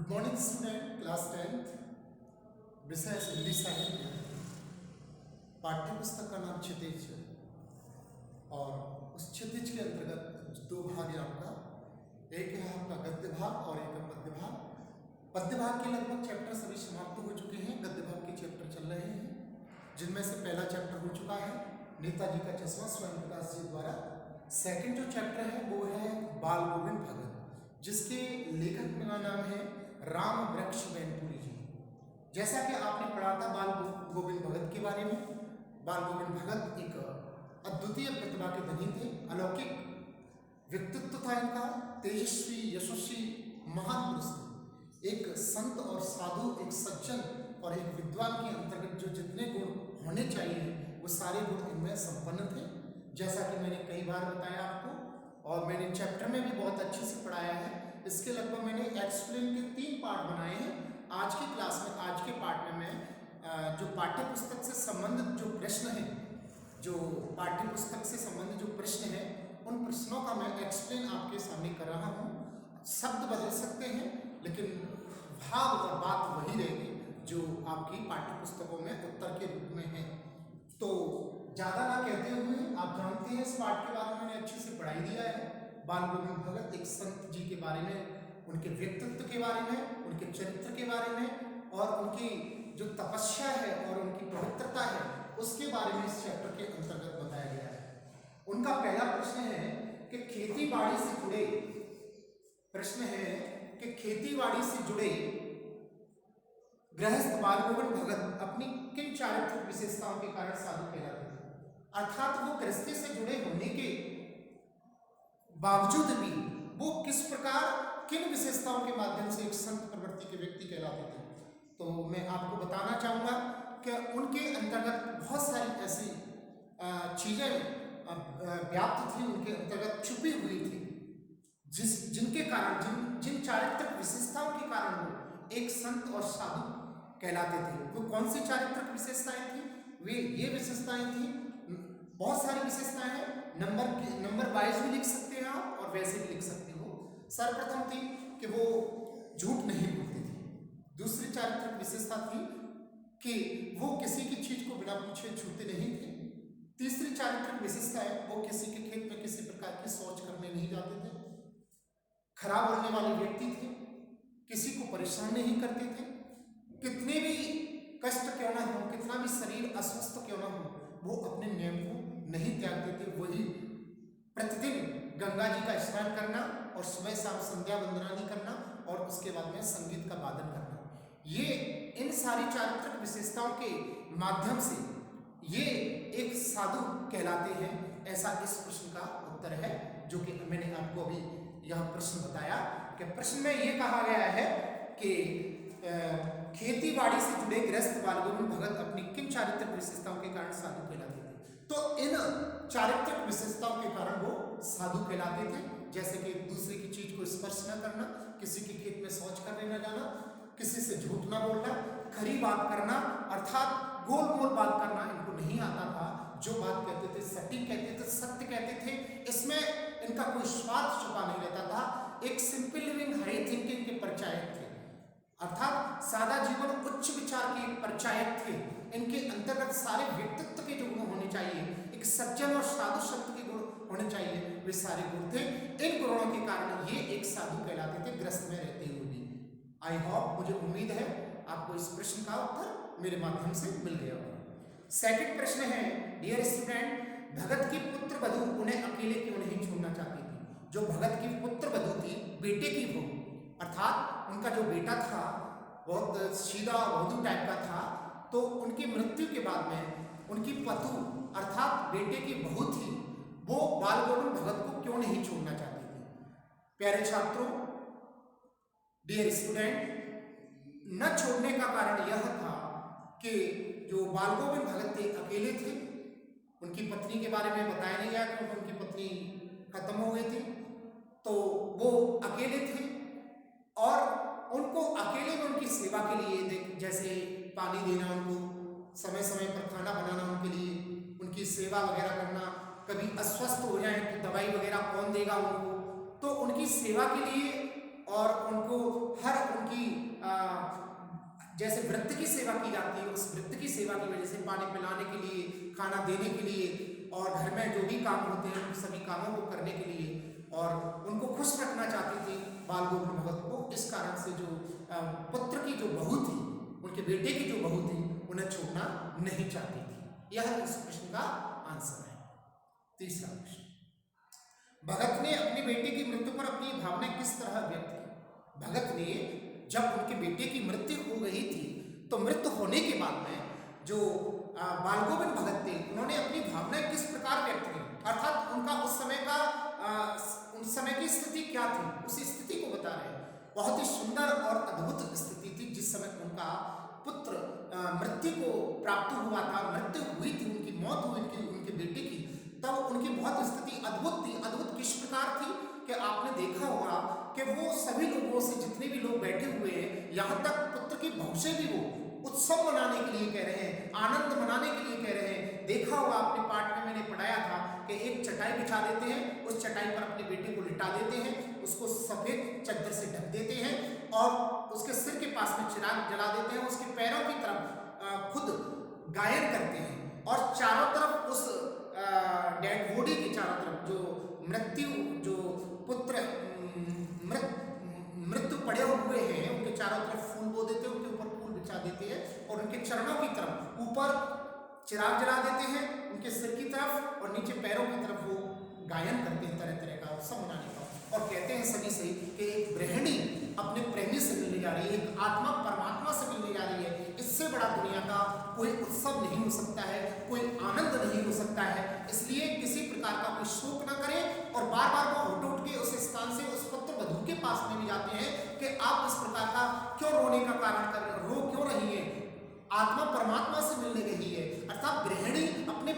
Good morning student, class 10th, विषय हिंदी साहित्य। पाठ्य पुस्तक का नाम क्षितिज है और उस क्षितिज के अंतर्गत दो भाग हैं आपका। एक है आपका गद्य भाग और एक है पद्य भाग। पद्य भाग के लगभग चैप्टर सभी समाप्त हो चुके हैं। गद्य भाग के चैप्टर चल रहे हैं, जिनमें से पहला चैप्टर हो चुका है नेताजी का चश्मा स्वयं प्रकाश जी द्वारा। सेकंड जो चैप्टर है वो है बाल गोविंद भगत, जिसके लेखक का नाम है राम वृक्ष मैनपुरी जी। जैसा कि आपने पढ़ा था बाल गोविंद भगत के बारे में। बाल गोविंद भगत एक अद्वितीय प्रतिभा के धनी थे, अलौकिक व्यक्तित्व था इनका, तेजस्वी यशस्वी महान पुरुष थे। एक संत और साधु, एक सज्जन और एक विद्वान के अंतर्गत जो जितने गुण होने चाहिए वो सारे गुण इनमें संपन्न थे, जैसा कि मैंने कई बार बताया आपको और मैंने चैप्टर में भी बहुत अच्छे से पढ़ाया है। इसके लगभग मैंने एक्सप्लेन के 3 पार्ट बनाए हैं। आज की क्लास में, आज के पार्ट में मैं जो पाठ्य पुस्तक से संबंधित जो प्रश्न हैं, जो पाठ्य पुस्तक से संबंधित जो प्रश्न हैं, उन प्रश्नों का मैं एक्सप्लेन आपके सामने कर रहा हूँ। शब्द बदल सकते हैं लेकिन भाव और बात वही रहेगी जो आपकी पाठ्य पुस्तकों में उत्तर के रूप में है। तो ज़्यादा ना कहते हुए, आप जानते हैं इस पाठ के बारे में मैंने अच्छे से पढ़ाई दिया है। बाल गोविंद भगत एक संत जी के बारे में, उनके व्यक्तित्व के बारे में, उनके चरित्र के बारे में और उनकी जो तपस्या है और उनकी पवित्रता है उसके बारे में इस चैप्टर के अंतर्गत बताया गया है। उनका पहला प्रश्न है कि खेती बाड़ी से जुड़े गृहस्थ बाल गोविंद भगत अपनी किन चारित्रिक विशेषताओं के कारण साधु कहलाते थे। अर्थात वो गृहस्थी से जुड़े होने के बावजूद भी वो किस प्रकार, किन विशेषताओं के माध्यम से एक संत प्रवृत्ति के व्यक्ति कहलाते थे। तो मैं आपको बताना चाहूँगा कि उनके अंतर्गत बहुत सारी ऐसी चीज़ें व्याप्त थी, उनके अंतर्गत छुपी हुई थी, जिनके कारण, जिन चारित्रिक विशेषताओं के कारण वो एक संत और साधु कहलाते थे। वो कौन सी चारित्रिक विशेषताएं थी? वे ये विशेषताएं थी, बहुत सारी विशेषताएं हैं, नंबर वाइज भी लिख सकते हैं आप और वैसे भी लिख सकते हो। सर्वप्रथम थी कि वो झूठ नहीं बोलती थी। दूसरी चारित्रिक विशेषता थी कि वो किसी की चीज को बिना पूछे छूते नहीं थे। तीसरी चारित्रिक विशेषता है वो किसी के खेत में किसी प्रकार की शौच करने नहीं जाते थे। खराब बोलने वाले व्यक्ति थे, किसी को परेशान नहीं करते थे, कितने भी कष्ट क्यों ना हो, कितना भी शरीर अस्वस्थ क्यों ना हो, वो अपने नियम को नहीं त्यागते थे। वही प्रतिदिन गंगा जी का स्नान करना और सुबह शाम संध्या वंदनानी करना और उसके बाद में संगीत का वादन करना, ये इन सारी चारित्रिक विशेषताओं के माध्यम से ये एक साधु कहलाते हैं। ऐसा इस प्रश्न का उत्तर है, जो कि मैंने आपको अभी यह प्रश्न बताया कि प्रश्न में ये कहा गया है कि खेती बाड़ी से जुड़े गृहस्थ बाल गोविंद भगत अपनी किन चारित्रिक विशेषताओं के कारण साधु कहलाते थे। तो इन चारित्रिक विशेषताओं के कारण वो साधु कहलाते थे, जैसे कि दूसरे की चीज को स्पर्श न करना, किसी के खेत में शौच करने न जाना, किसी से झूठ न बोलना, खरी बात करना, अर्थात गोल मोल बात करना इनको नहीं आता था। जो बात कहते थे सटीक कहते थे, सत्य कहते थे, इसमें इनका कोई स्वार्थ छुपा नहीं रहता था। एक सिंपल लिविंग हाई थिंकिंग के परिचायक थे, अर्थात सादा जीवन उच्च विचार के परिचायक थे। इनके अंतर्गत सारे व्यक्तित्व के जो गुण होने चाहिए, एक सज्जन और साधु शब्द के गुण होने चाहिए, वे सारे गुण थे। इन गुणों के कारण ये एक साधु कहलाते थे, गृहस्थ में रहते हुए भी। आई होप, मुझे उम्मीद है आपको इस प्रश्न का उत्तर मेरे माध्यम से मिल गया होगा। सेकंड प्रश्न है, डियर स्टूडेंट, भगत की पुत्र वधू उन्हें अकेले क्यों नहीं छोड़ना चाहती थी। जो भगत की पुत्र वधू थी, बेटे की बहू, अर्थात उनका जो बेटा था बहुत सीधा बहू टाइप का था, तो उनकी मृत्यु के बाद में उनकी पतु अर्थात बेटे की बहू थी, वो बाल गोविंद भगत को क्यों नहीं छोड़ना चाहती थी। प्यारे छात्रों, डियर स्टूडेंट, न छोड़ने का कारण यह था कि जो बाल गोविंद भगत थे अकेले थे। उनकी पत्नी के बारे में बताया नहीं गया क्योंकि उनकी पत्नी खत्म हो गई थी, तो वो अकेले थे और उनको अकेले में उनकी सेवा के लिए, जैसे पानी देना, उनको समय समय पर खाना बनाना, उनके लिए उनकी सेवा वगैरह करना, कभी अस्वस्थ हो जाए तो दवाई वगैरह कौन देगा उनको, तो उनकी सेवा के लिए और उनको हर उनकी जैसे वृत्त की सेवा की जाती है, उस वृत्त की सेवा की वजह से पानी पिलाने के लिए, खाना देने के लिए और घर में जो भी काम होते हैं उन सभी कामों को करने के लिए और उनको खुश रखना चाहती थी बाल गोविंद भगत को। इस कारण से जो पुत्र की जो बहू थी, उनके बेटे की जो बहू थी, उन्हें छोड़ना नहीं चाहती थी। यह इस प्रश्न का आंसर है। तीसरा प्रश्न, भगत ने अपने बेटे की मृत्यु पर अपनी भावनाएं किस तरह व्यक्त की? भगत ने जब उनके बेटे की मृत्यु हो गई थी तो मृत्यु होने के बाद में जो बाल गोविंद भगत थे, उन्होंने अपनी भावनाएं किस प्रकार व्यक्त की, अर्थात उनका उस समय की स्थिति क्या थी, उसी स्थिति को बता रहे हैं। बहुत ही सुंदर और अद्भुत स्थिति थी जिस समय उनका पुत्र मृत्यु को प्राप्त हुआ था, मृत्यु हुई थी, उनकी मौत हुई थी उनके बेटे की, तब उनकी बहुत स्थिति अद्भुत थी। अद्भुत किस प्रकार थी कि आपने देखा होगा कि वो सभी लोगों से, जितने भी लोग बैठे हुए हैं, यहाँ तक पुत्र की बहू से भी वो उत्सव मनाने के लिए कह रहे हैं, आनंद मनाने के लिए कह रहे हैं। देखा होगा आपने पाठ में मैंने पढ़ाया था कि एक चटाई बिछा देते हैं, उस चटाई पर अपने बेटे को लिटा देते हैं, उसको सफेद चादर से ढक देते हैं और उसके सिर के पास में चिराग जला देते हैं, उसके पैरों की तरफ खुद गायन करते हैं और चारों तरफ उस डेड बॉडी के चारों तरफ जो पुत्र मृत्यु पड़े हुए हैं, उनके चारों तरफ फूल बो देते हैं, उनके ऊपर फूल बिछा देते हैं और उनके चरणों की तरफ ऊपर चिराग जला देते हैं, उनके सिर की तरफ और नीचे पैरों की तरफ वो गायन करते हैं तरह तरह का उत्सव मनाने का। और कहते हैं सभी से कि एक गृहिणी अपने प्रेमी से मिलने जा रही है, एक आत्मा परमात्मा से मिलने जा रही है। इससे बड़ा दुनिया का कोई उत्सव नहीं हो सकता है, कोई आनंद नहीं हो सकता है। इसलिए किसी प्रकार का कोई शोक न करें और बार बार वो उठ के उस स्थान से उस पुत्र वधू के पास में भी जाते हैं कि आप इस प्रकार का क्यों रोने का कारण कर रहे, रो क्यों रही है, आत्मा परमात्मा से मिलने गई है, अर्थात गृहिणी अपने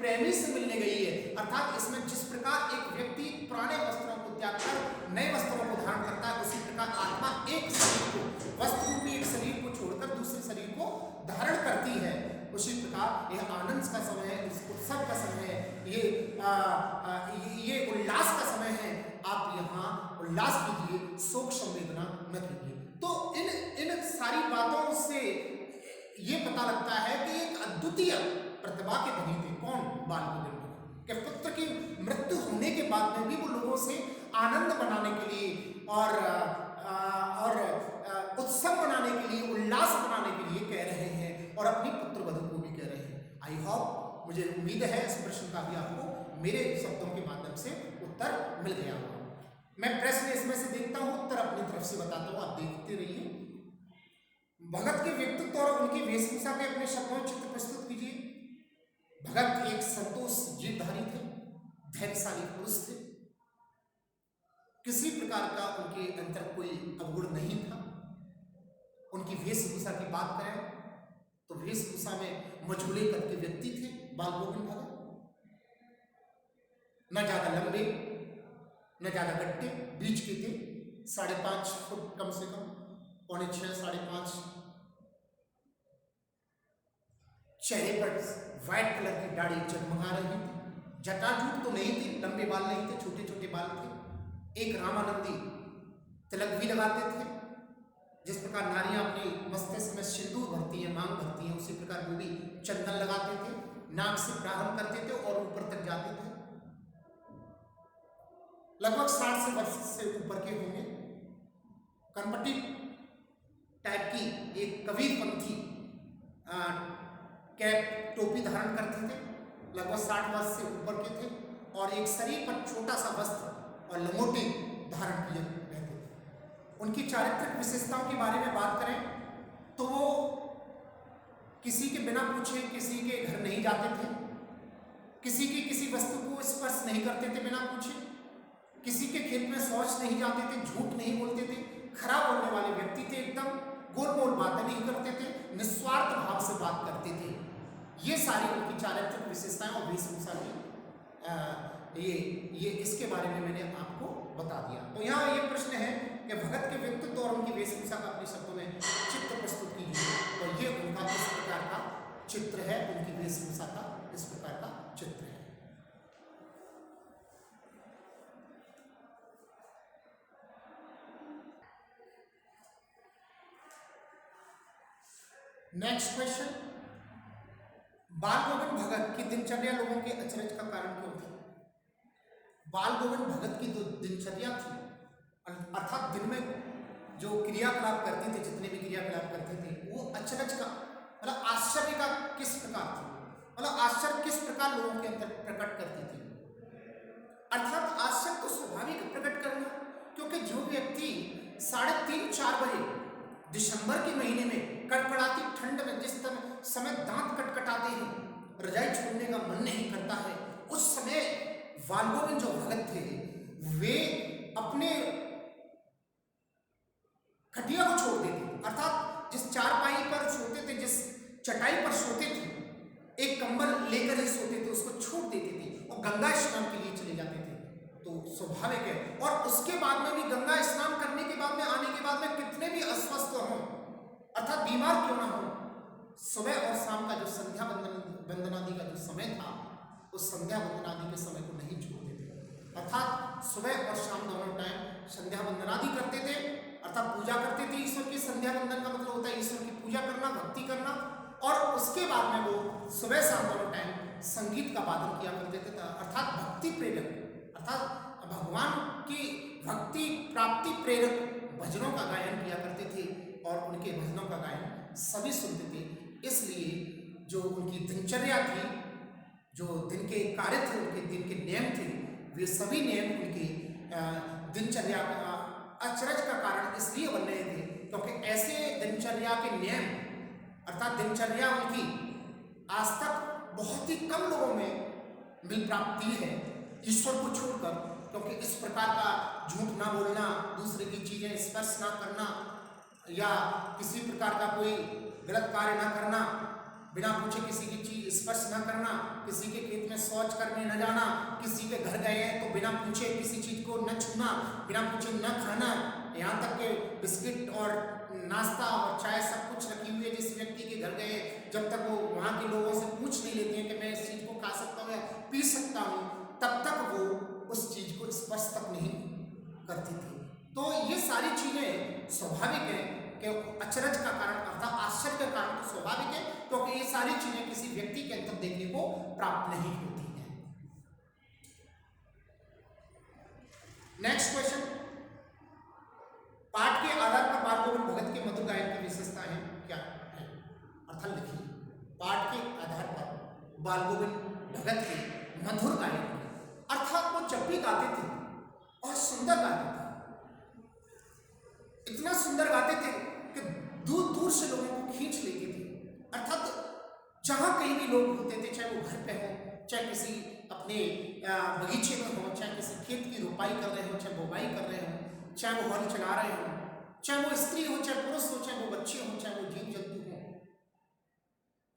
प्रेमी से मिलने गई है। अर्थात इसमें जिस प्रकार एक व्यक्ति पुराने वस्त्रों को त्याग कर नए वस्त्रों को धारण करता है, उसी प्रकार आत्मा एक शरीर को, वस्त्र रूपी एक शरीर को छोड़कर दूसरे शरीर को धारण करती है। उसी प्रकार यह आनंद का समय है, इस उत्सव का समय है, ये उल्लास का समय है। आप यहाँ उल्लास कीजिए, शोक संवेदना न कीजिए। तो इन सारी बातों से ये पता लगता है कि एक अद्वितीय प्रतिभा के धनी थे। कौन? बाल गोविंद भगत। कि पुत्र की मृत्यु होने के बाद में भी वो लोगों से आनंद मनाने के लिए और उत्सव मनाने के लिए, उल्लास मनाने के लिए कह रहे हैं और अपनी पुत्र वधू को भी कह रहे हैं। आई होप, मुझे उम्मीद है इस प्रश्न का भी आपको मेरे शब्दों के माध्यम से उत्तर मिल गया होगा। मैं प्रश्न इसमें से देखता हूं, उत्तर अपनी तरफ से बताता हूं, आप देखते रहिए। भगत के व्यक्तित्व और उनकी वेशभूषा के अपने शब्दों में चित्र प्रस्तुत कीजिए। भगत एक संतोष जीवधारी थे, धैर्यशाली पुरुष थे, किसी प्रकार का उनके अंतर कोई अवगुण नहीं था। उनकी वेशभूषा की बात करें तो वेशभूषा में मझोले कद के व्यक्ति थे बाल गोविंद भगत, न ज्यादा लंबे न ज्यादा गट्टे, बीच के थे, 5.5 फुट कम से कम, 6.25 5.5। चेहरे पर व्हाइट कलर की दाढ़ी जगमगा रही थी, जटाजूट तो नहीं थी, लंबे बाल नहीं थे, छोटे छोटे बाल थे। एक रामानंदी तिलक भी लगाते थे, जिस प्रकार नारियां अपने मस्तिष्क में सिंदूर भरती हैं, मांग भरती हैं, उसी प्रकार वो भी चंदन लगाते थे, नाक से प्रारंभ करते थे और ऊपर तक जाते थे। लगभग 60 वर्ष से ऊपर के होंगे। कनपट्टी टाइप की एक कबीरपंथी कैप टोपी धारण करते थे, लगभग 60 वर्ष से ऊपर के थे और एक शरीर पर छोटा सा वस्त्र और लंगोटी धारण किए रहते थे। उनकी चारित्रिक विशेषताओं के बारे में बात करें तो वो किसी के बिना पूछे किसी के घर नहीं जाते थे, किसी की किसी वस्तु को स्पर्श नहीं करते थे बिना पूछे, किसी के खेत में शौच नहीं जाते थे, झूठ नहीं बोलते थे, खराब बोलने वाले व्यक्ति थे, एकदम गोल मोल बातें नहीं करते थे, निस्वार्थ भाव से बात करते थे। ये सारी उनकी चारित्रिक विशेषताएं और वेशभूषा की ये इसके बारे में मैंने आपको बता दिया। तो यहाँ ये प्रश्न है कि भगत के व्यक्तित्व और उनकी वेशभूषा का अपने शब्दों में चित्र प्रस्तुत कीजिए। तो ये उनका किस प्रकार का चित्र है, उनकी वेशभूषा का इस प्रकार का चित्र है। नेक्स्ट क्वेश्चन, बाल गोविंद भगत की दिनचर्या लोगों के अचरज का कारण क्यों थी? बाल गोविंद भगत की जो दिनचर्या थी, अर्थात दिन में जो क्रियाकलाप करते थे, जितने भी क्रियाकलाप करते थे, वो अचरज का मतलब आश्चर्य का किस प्रकार थी, मतलब आश्चर्य किस प्रकार लोगों के अंदर प्रकट करती थी? अर्थात आश्चर्य तो स्वाभाविक प्रकट करना, क्योंकि जो व्यक्ति 3:30-4 बजे दिसंबर के महीने में कड़कड़ाती ठंड में जिस समय दांत कटकटाते हैं, रजाई छोड़ने का मन नहीं करता है, उस समय बालगोविंद जो भगत थे वे अपने खटिया को छोड़ देते, अर्थात जिस चारपाई पर सोते थे, जिस चटाई पर सोते थे, एक कंबल लेकर ही सोते थे, उसको छोड़ देते थे और गंगा स्नान के लिए चले जाते थे। तो स्वाभाविक है, और उसके बाद में भी गंगा स्नान करने के बाद में आने के बाद में कितने भी अस्वस्थ हों, अर्थात बीमार क्यों ना हो, सुबह और शाम का जो संध्या वंदनादि का जो समय था, उस संध्या वंदनादि के समय को नहीं छोड़ते थे, अर्थात सुबह और शाम दोनों टाइम संध्या वंदनादि करते थे, अर्थात पूजा करते थे ईश्वर की। संध्या वंदन का मतलब होता है ईश्वर की पूजा करना, भक्ति करना, और उसके बाद में वो सुबह शाम दोनों टाइम संगीत का वादन किया करते थे, अर्थात भक्ति प्रेरक, अर्थात भगवान की भक्ति प्राप्ति प्रेरक भजनों का गायन किया करते थे, और उनके भजनों का गायन सभी सुनते थे। इसलिए जो उनकी दिनचर्या थी, जो दिन के कार्य थे, उनके दिन के नियम थे, वे सभी नियम उनकी दिनचर्या का अचरज का कारण इसलिए बन रहे थे क्योंकि ऐसे दिनचर्या के नियम, अर्थात दिनचर्या उनकी आज तक बहुत ही कम लोगों में मिल प्राप्ति है ईश्वर को छोड़कर, क्योंकि इस प्रकार का झूठ ना बोलना, दूसरे की चीजें स्पर्श ना करना, या किसी प्रकार का कोई गलत कार्य ना करना, बिना पूछे किसी की चीज स्पर्श न करना, किसी के खेत में शौच करने न जाना, किसी के घर गए तो बिना पूछे किसी चीज को न छूना, बिना पूछे न खाना, यहाँ तक के बिस्किट और नाश्ता और चाय सब कुछ रखी हुई है, जिस व्यक्ति के घर गए जब तक वो वहाँ के लोगों से पूछ नहीं लेते हैं कि मैं इस चीज को खा सकता हूँ या पी सकता हूँ, तब तक वो उस चीज को स्पर्श तक नहीं करती थी। तो ये सारी चीजें स्वाभाविक है कि अचरज का कारण अर्थात आश्चर्य का कारण तो स्वाभाविक है, क्योंकि ये सारी चीजें किसी व्यक्ति के अंदर देखने को प्राप्त नहीं होती हैं। नेक्स्ट क्वेश्चन, पाठ के आधार पर बाल गोविंद भगत के मधुर गायन की विशेषताएं क्या है? अर्थात लिखिए, पाठ के आधार पर बाल गोविंद भगत के मधुर गायन, अर्थात वो जब भी गाते थे और सुंदर गाते थे, इतना सुंदर गाते थे कि दूर दूर से लोगों को खींच लेते थे, अर्थात जहां कहीं भी लोग होते थे, चाहे वो घर पे हो, चाहे किसी अपने बगीचे में हो, चाहे किसी खेत की रोपाई कर रहे हो, चाहे बोवाई कर रहे हो, चाहे वो हल चला रहे हो, चाहे वो स्त्री हो, चाहे पुरुष हो, चाहे वो बच्चे हो, चाहे वो जीव जंतु हो,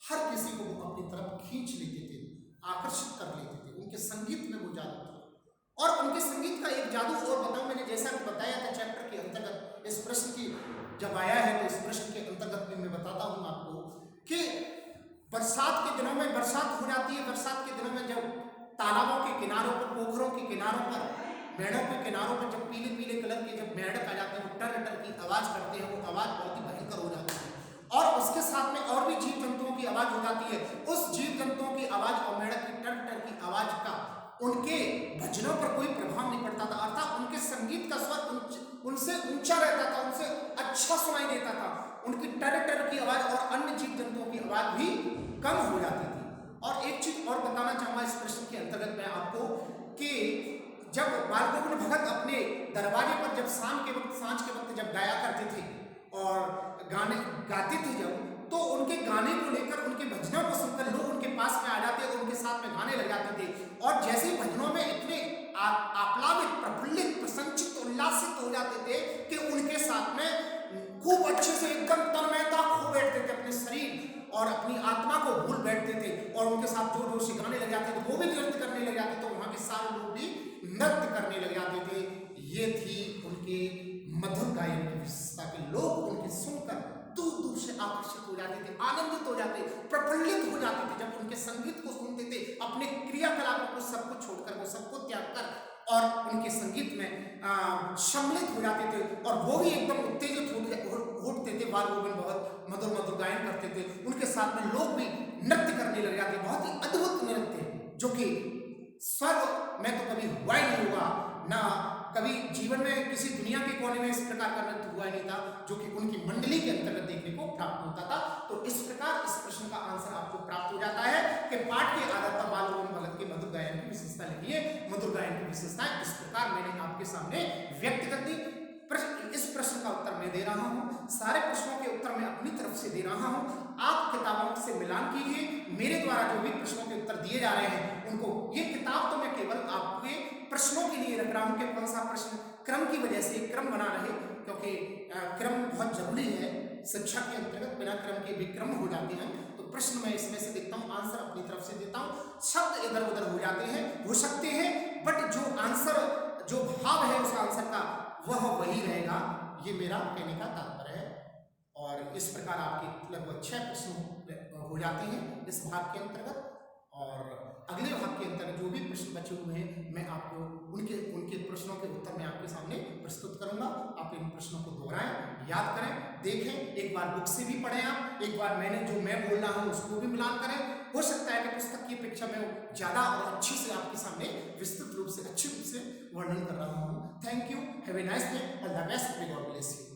हर किसी को वो अपनी तरफ खींच लेते थे, आकर्षित कर लेते थे। उनके संगीत में वो जादू था, और उनके संगीत का एक जादू और बताऊं, मैंने जैसा कि बताया था चैप्टर के अंतर्गत, इस प्रश्न की जब आया है तो इस प्रश्न के अंतर्गत में मैं बताता हूं आपको कि बरसात के दिनों में बरसात हो जाती है, बरसात के दिनों में जब तालाबों के किनारों पर, पोखरों के किनारों पर, मेढ़ों के किनारों पर जब पीले पीले कलर के जब मेढक आ जाते हैं, वो टर टर की आवाज करते हैं, वो आवाज बहुत ही भयंकर हो जाती है, और उसके साथ में और भी जीव जंतुओं की आवाज हो जाती है। उस जीव जंतुओं की आवाज और मेढक की टर टर की आवाज का उनके भजनों पर कोई प्रभाव नहीं पड़ता था, अर्थात उनके संगीत का स्वर उनसे ऊंचा रहता था, उनसे अच्छा सुनाई देता था, उनकी टर टर की आवाज और अन्य जीव जंतुओं की आवाज भी कम हो जाती थी। और एक चीज और बताना चाहूंगा इस प्रश्न के अंतर्गत मैं आपको कि जब बाल गोविंद भगत अपने दरवाजे पर जब शाम के वक्त, सांझ के वक्त जब गाया करते थे और गाने गाते थे जब, तो उनके गाने को लेकर, उनके भजनों को सुनकर लोग उनके पास में आ जाते और उनके साथ में गाने लग जाते थे, और जैसे ही भजनों में इतने आप्लावित, प्रफुल्लित, प्रसन्नचित्त, उल्लासित हो जाते थे कि उनके साथ में खूब अच्छे से एकदम तन्मयता खो बैठते थे, अपने शरीर और अपनी आत्मा को भूल बैठते थे, और उनके साथ जोर जोर से गाने लग जाते थे, वो भी नृत्य करने लग जाते, तो वहां के सारे लोग भी नृत्य करने लग जाते थे। ये थी उनके मधुर गायन की विशेषता कि लोग उनके सुनकर दूर दूर से आकर्षित हो जाते थे, आनंदित हो जाते, प्रफुल्लित हो जाते थे जब उनके संगीत को सुनते थे। अपने क्रियाकलापों को सबको छोड़कर, वो सबको त्याग कर और उनके संगीत में सम्मिलित हो जाते थे और वो भी एकदम उत्तेजित उठते थे। बाल गोविंद बहुत मधुर मधुर गायन करते थे, उनके साथ में लोग भी नृत्य करने लग जाते। बहुत ही अद्भुत नृत्य जो कि स्वर्ग में तो कभी हुआ ही नहीं हुआ, ना कभी जीवन में किसी दुनिया के कोने में इस प्रकार का नृत्य हुआ ही नहीं था जो कि उनकी मंडली के अंतर्गत देखने को प्राप्त होता था। तो इस प्रकार इस प्रश्न का आंसर आपको प्राप्त हो जाता है कि पाठ के आधार पर बाल गोविंद भगत के मधुर गायन की विशेषता लिखिए। मधुर गायन की विशेषताएं इस प्रकार मैंने आपके सामने व्यक्त कर दी। इस प्रश्न का उत्तर मैं दे रहा हूं, सारे प्रश्नों के उत्तर मैं अपनी तरफ से दे रहा हूं। आप किताबों से मिलान कीजिए, मेरे द्वारा जो भी प्रश्नों के उत्तर दिए जा रहे हैं उनको, ये किताब तो मैं केवल आपके प्रश्नों के लिए रख रहा हूं कि कौन सा प्रश्न क्रम की वजह से क्रम बना रहे, क्योंकि क्रम बहुत जरूरी है। शिक्षा के अंतर्गत बिना क्रम के भी क्रम हो जाते हैं। तो प्रश्न मैं इसमें से देखता हूं, आंसर अपनी तरफ से देता हूं। शब्द इधर उधर हो जाते हैं, हो सकते हैं, बट जो आंसर, जो भाव है उस आंसर का वह वही रहेगा, ये मेरा कहने का तात्पर्य है। और इस प्रकार आपके लगभग 6 प्रश्न हो जाते हैं इस भाग के अंतर्गत। और अगले भाग के अंतर्गत जो भी प्रश्न बचे हुए हैं मैं आपको उनके प्रश्नों के उत्तर मैं आपके सामने प्रस्तुत करूंगा। आप इन प्रश्नों को दोहराएं, याद करें, देखें, एक बार बुक से भी पढ़ें, आप एक बार जो मैं बोल रहा हूं उसको भी मिलान करें। हो सकता है कि पुस्तक की अपेक्षा में ज्यादा और अच्छी से आपके सामने विस्तृत रूप से, अच्छे रूप से वर्णन कर रहा हूं। Thank you, have a nice day, all the best, may God bless you.